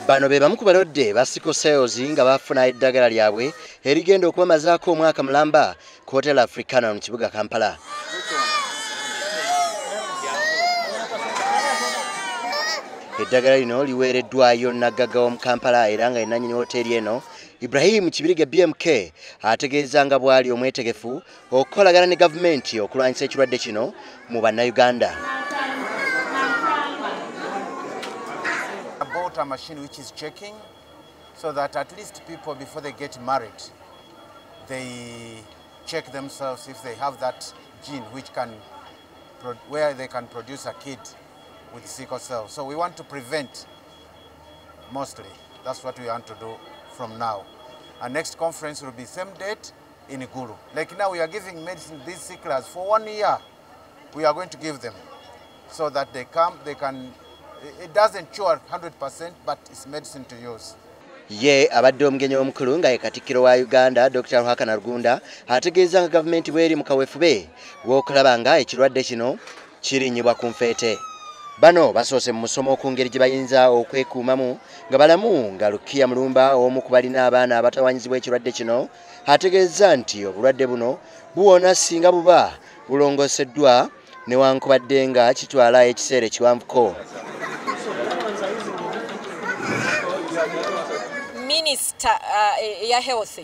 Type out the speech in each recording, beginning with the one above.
Bano be bamu ku balwadde ba Sickle nga bafuna eddagala lyabwe erigenda okubamazaako omwaka mulamba ku Hotel Africana mu kibuga Kampala. Eddagala lino liweereddwayo nnaggagga w'omu Kampala era nga yenannyini woteeri eno Ibrahim Kibirige BMK ategeeza nga bw'ali omwetegefu okukolagana ne gavumenti okulwanyisa ekirwadde kino mu bannayuganda. I bought a machine which is checking so that at least people before they get married they check themselves if they have that gene which can where they can produce a kid with sickle cell. So we want to prevent mostly. That's what we want to do from now. Our next conference will be same date in Ekkulu. Like now we are giving medicine these sicklers for 1 year. We are going to give them so that they come, they can. It doesn't cure 100%, but it's medicine to use. Ye abadde omugenyi omukulu nga ye Katikkiro wa Uganda Uganda Rwahakana Rugunda ategeeza nga gavumenti bw'eri Mukawefube w'okulaba nga ekirwadde kino kirinnyibwa ku nfeete. Bano basoose mu musomo ku ngeri gye bayinza okwekuumamu nga balamu nga Lukiya Mulumba omu ku balina abaana abatawanyizibwa ekirwadde kino ategeeza nti obulwadde buno buwona singa buba bulongoseddwa newankubadde nga kitwala ekiseera ekiwanvuko. Minisita ya health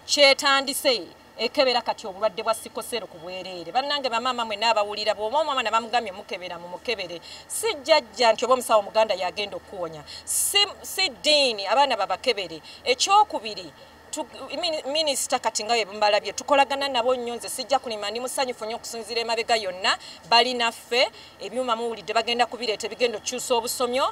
kyetandise ekebera kati obulwadde bwa sickle ku bwereere. Bannange bamama mwe n'abawulira bw'oba omwana bamugambye mukebera mu mukebere si jjajja nti oba omusawo Muganda yagenda okuwonya si ddiini abaana babakebere. Ekyokubiri Minisita kati nga bwe tukolagana nabo nnyo nze sijja kulima ndi musanyufu nnyo okusinziira emabega yonna bali naffe ebyuma muwulidde bagenda kubireeta bigenda okukyusa obusomyo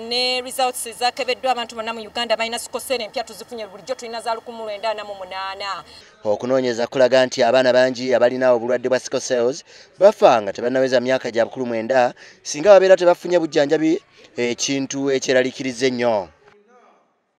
ne results zakebeddwa abantu bonna mu Uganda balina sickle empya tuzifunye bulijjo tulina za 1998. Okunoonyeza kulaga nti abaana bangi abalina obulwadde bwa sickle bafa nga tebannaweza myaka gya 19 singa babeera tebafunye bujjanjabi ekintu ekyeralikiriza ennyo.